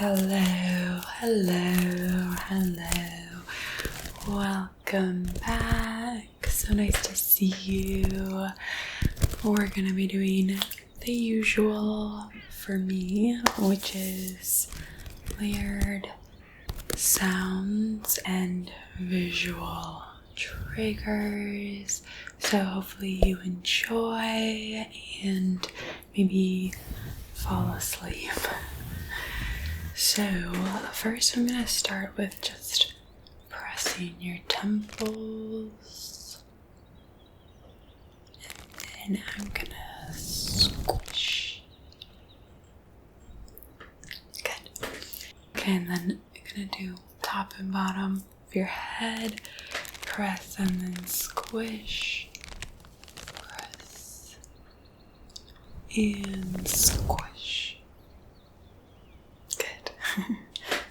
Hello, hello, hello. Welcome back. So nice to see you. We're gonna be doing the usual for me, which is layered sounds and visual triggers. So hopefully you enjoy and maybe fall asleep. So first I'm going to start with just pressing your temples, and then I'm going to squish. Good. Okay, and then I'm going to do top and bottom of your head, press and then squish, press and squish.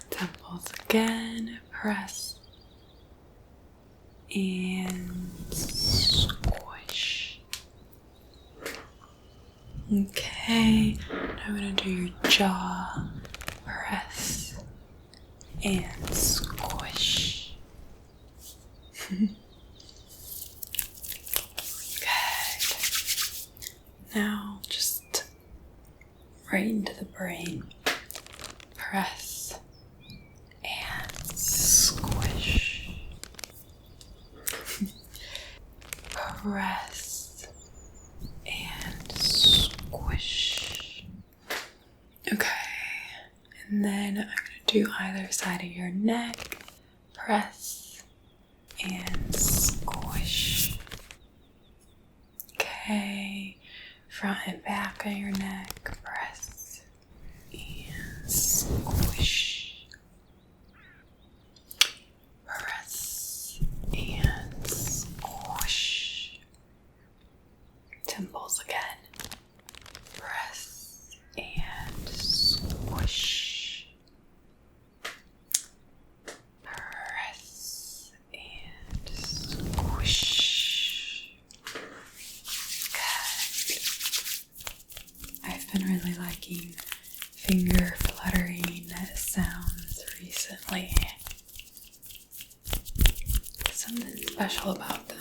Temples again, press and squish. Okay, now I'm going to do your jaw, press and squish. Good. Now just right into the brain, press and squish. Press and squish. Okay, and then I'm going to do either side of your neck, press and squish. Okay, front and back of your neck, press and squish. Press and squish. Temples again. Press and squish. Press and squish. Good. I've been really liking finger fluttering sounds recently. Something special about them.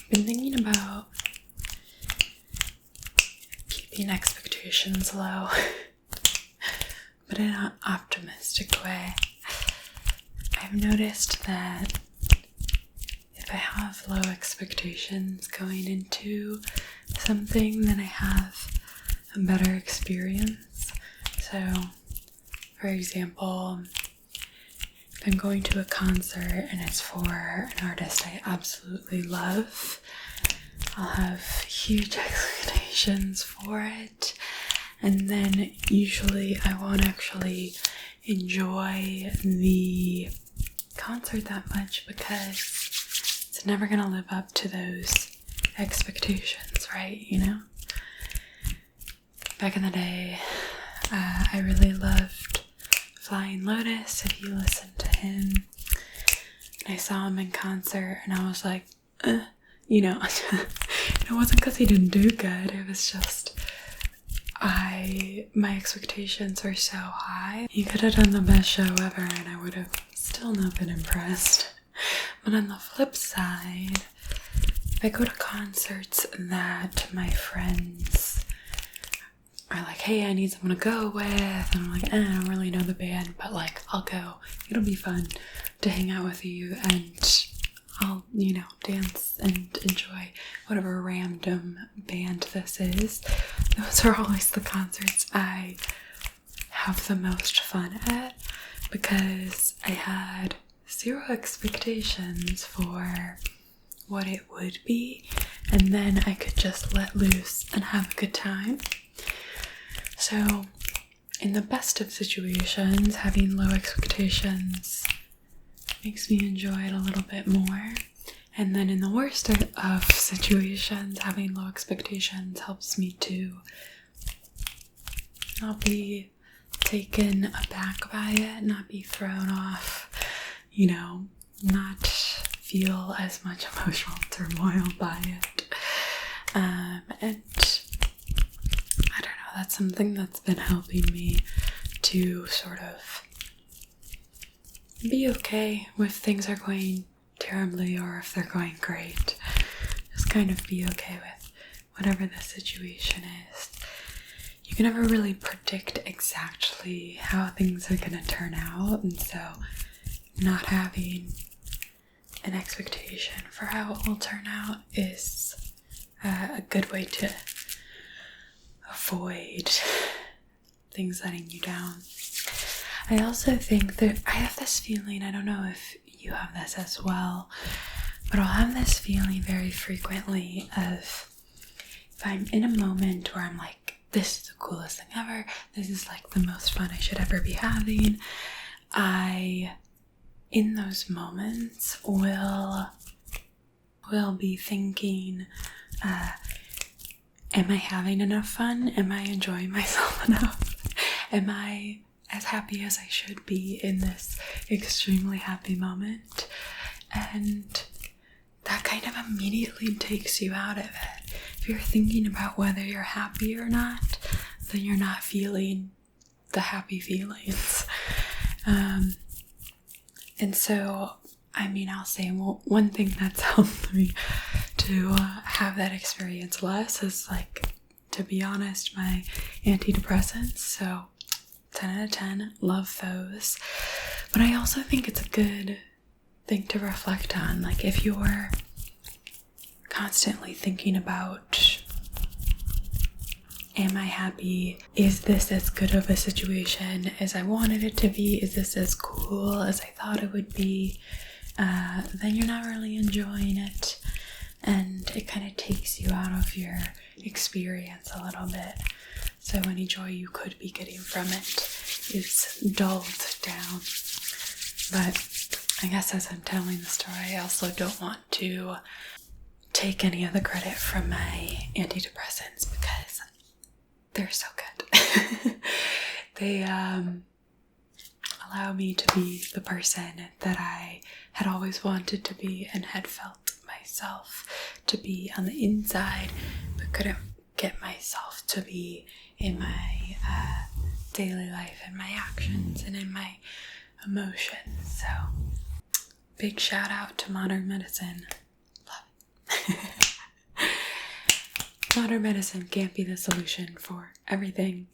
Been thinking about keeping expectations low, but in an optimistic way. I've noticed that if I have low expectations going into something, then I have a better experience. So, for example, if I'm going to a concert and it's for an artist I absolutely love, I'll have huge expectations for it, and then usually I won't actually enjoy the concert that much because it's never gonna live up to those expectations, right? You know? Back in the day, I really loved Flying Lotus, if you listen to him. And I saw him in concert and I was like, you know, it wasn't because he didn't do good, it was just my expectations were so high. He could have done the best show ever and I would have still not been impressed. But on the flip side, if I go to concerts that my friends are like, hey, I need someone to go with, and I'm like, I don't really know the band, but like, I'll go. It'll be fun to hang out with you, and I'll, you know, dance and enjoy whatever random band this is. Those are always the concerts I have the most fun at because I had zero expectations for what it would be, and then I could just let loose and have a good time. So in the best of situations, having low expectations makes me enjoy it a little bit more. And then in the worst of situations, having low expectations helps me to not be taken aback by it, not be thrown off, not feel as much emotional turmoil by it. And I don't know, that's something that's been helping me to sort of be okay if things are going terribly or if they're going great. Just kind of be okay with whatever the situation is. You can never really predict exactly how things are going to turn out, and so not having an expectation for how it will turn out is a good way to avoid things letting you down. I also think that I have this feeling, I don't know if you have this as well, but I'll have this feeling very frequently of if I'm in a moment where I'm like, this is the coolest thing ever, this is like the most fun I should ever be having, I, in those moments, will be thinking, am I having enough fun? Am I enjoying myself enough? Am I as happy as I should be in this extremely happy moment? And that kind of immediately takes you out of it. If you're thinking about whether you're happy or not, then you're not feeling the happy feelings. And so, I'll say one thing that's helped me to have that experience less is, to be honest, my antidepressants. So 10 out of 10, love those. But I also think it's a good thing to reflect on. If you're constantly thinking about, am I happy? Is this as good of a situation as I wanted it to be? Is this as cool as I thought it would be? Then you're not really enjoying it, and it kind of takes you out of your experience a little bit. So any joy you could be getting from it is dulled down. But I guess as I'm telling the story, I also don't want to take any of the credit from my antidepressants because they're so good. They allow me to be the person that I had always wanted to be and had felt myself to be on the inside, but couldn't get myself to be in my daily life and my actions and in my emotions. So big shout out to modern medicine. Love it. Modern medicine can't be the solution for everything,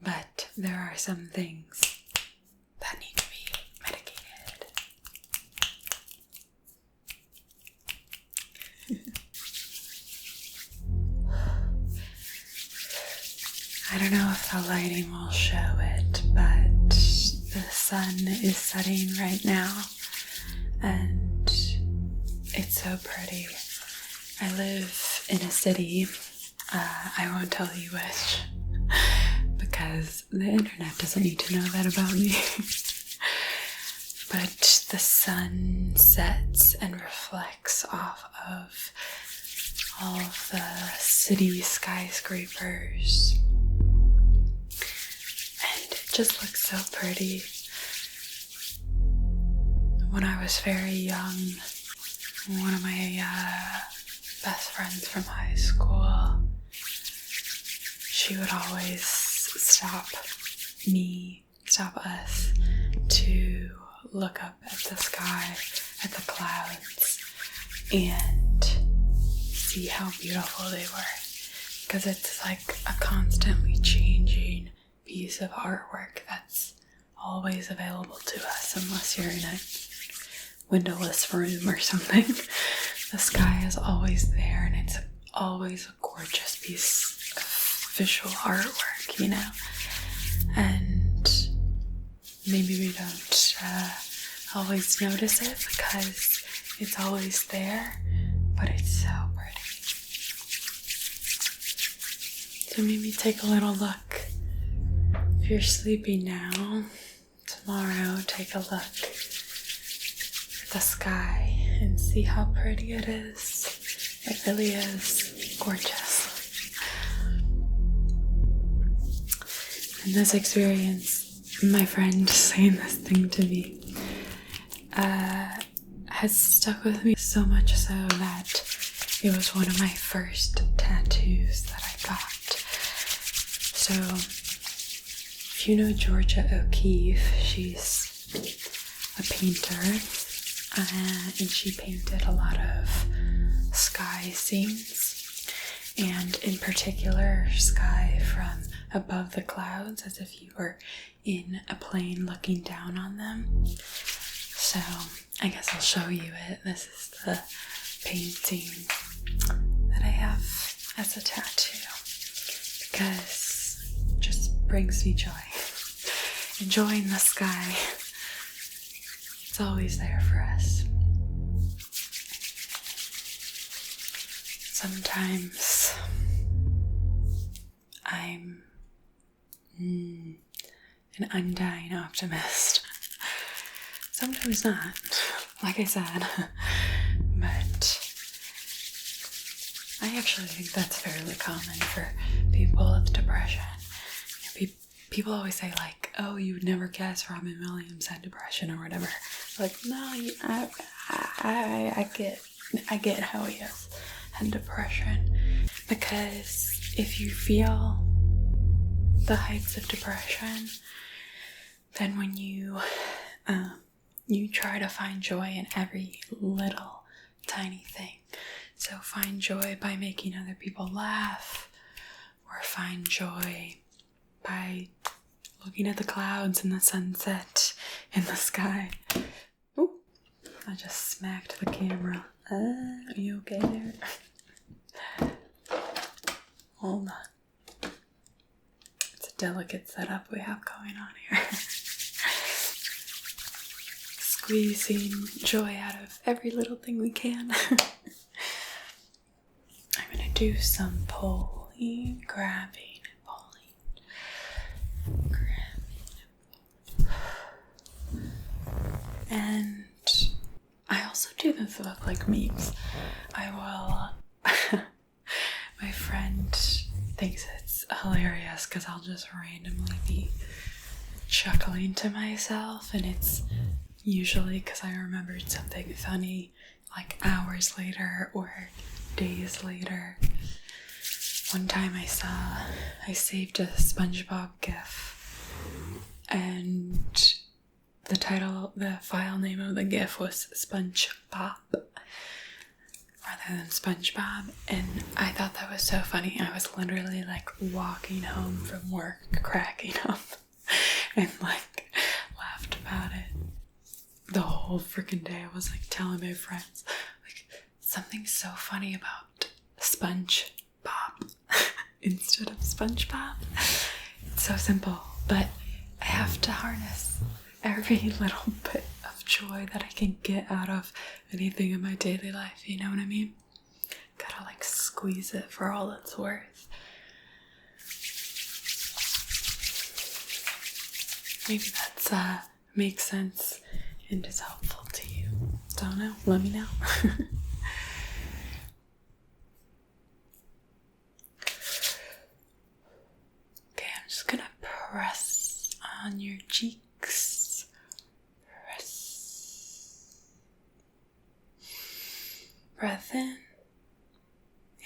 but there are some things that need to be medicated. I don't know if the lighting will show it, but the sun is setting right now, and it's so pretty. I live in a city, I won't tell you which, because the internet doesn't need to know that about me. But the sun sets and reflects off of all of the city skyscrapers, and it just looks so pretty. When I was very young, one of my best friends from high school, she would always stop us to look up at the sky, at the clouds, and see how beautiful they were, because it's like a constantly changing piece of artwork that's always available to us unless you're in a windowless room or something. The sky is always there, and it's always a gorgeous piece of visual artwork, and maybe we don't always notice it because it's always there, but it's so pretty. So maybe take a little look. If you're sleepy now, tomorrow take a look at the sky and see how pretty it is. It really is gorgeous. And this experience, my friend saying this thing to me, has stuck with me so much so that it was one of my first tattoos that I got. So, if you know Georgia O'Keeffe, she's a painter, and she painted a lot of sky scenes, and in particular, sky from above the clouds, as if you were in a plane looking down on them. So, I guess I'll show you it. This is the painting that I have as a tattoo, because it just brings me joy. Enjoying the sky, it's always there for us. Sometimes I'm an undying optimist. Sometimes not, like I said, but I actually think that's fairly common for people with depression. People always say, like, oh, you would never guess Robin Williams had depression or whatever. Like, no, I get how he had depression. Because if you feel the heights of depression, then when you try to find joy in every little tiny thing. So find joy by making other people laugh, or find joy by looking at the clouds and the sunset in the sky. Ooh, I just smacked the camera. Are you okay there? Hold on. It's a delicate setup we have going on here. Squeezing joy out of every little thing we can. I'm gonna do some pulling, grabbing, and I also do this with like memes. I will, my friend thinks it's hilarious because I'll just randomly be chuckling to myself, and it's usually because I remembered something funny like hours later or days later. One time I saved a SpongeBob GIF, and the file name of the GIF was SpongeBob rather than SpongeBob, and I thought that was so funny. I was literally like walking home from work cracking up and like laughed about it the whole freaking day. I was like telling my friends, like, something so funny about SpongeBob instead of SpongeBob. It's so simple, but I have to harness every little bit of joy that I can get out of anything in my daily life, you know what I mean? Gotta like squeeze it for all it's worth. Maybe that's makes sense and is helpful to you. Don't know, let me know. Okay, I'm just gonna press on your cheeks. Press. Breath in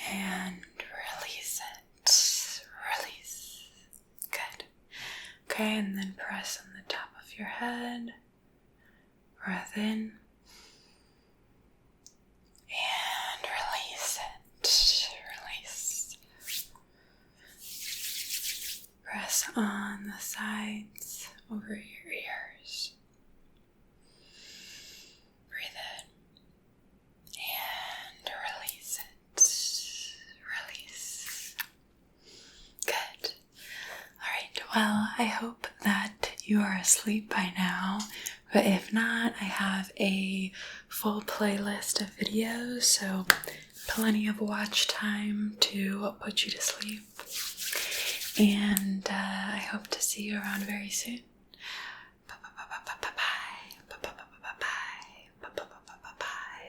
and release it. Release. Good. Okay, and then press on the top of your head. Breath in and release it. Release. Press on the sides over your ears. Breathe in and release it. Release. Good. Alright, well, I hope that you are asleep by now. But if not, I have a full playlist of videos, so plenty of watch time to put you to sleep. And I hope to see you around very soon.